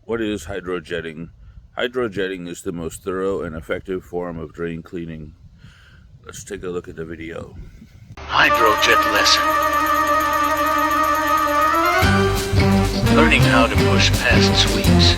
What is hydrojetting? Hydrojetting is the most thorough and effective form of drain cleaning. Let's take a look at the video. Hydrojet lesson. Learning how to push past sweeps.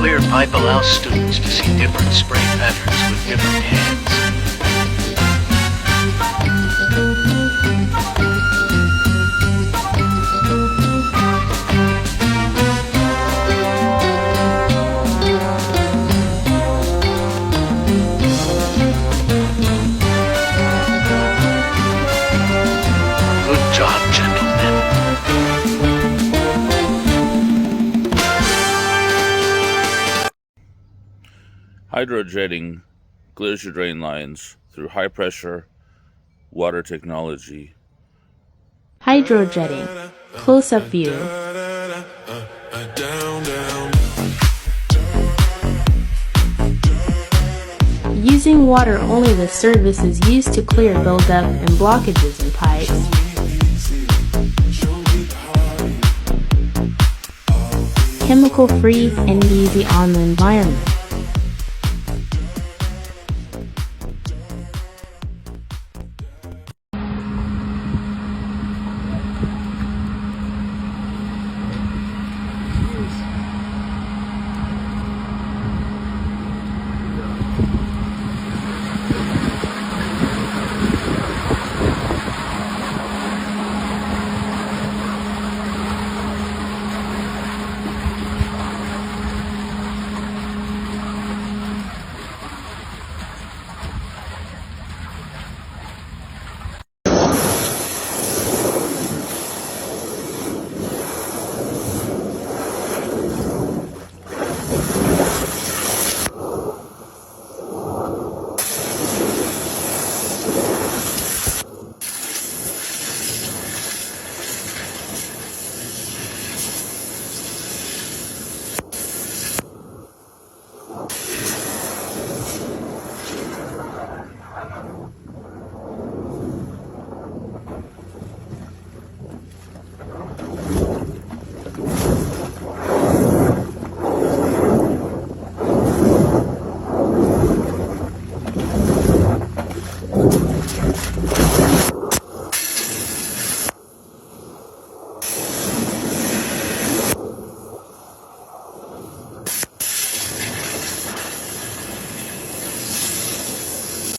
Clear pipe allows students to see different spray patterns with different hands. Good job, gentlemen. Hydrojetting clears your drain lines through high pressure water technology. Hydrojetting. Close-up view. Using water only, the service is used to clear buildup and blockages in pipes. Chemical-free and easy on the environment.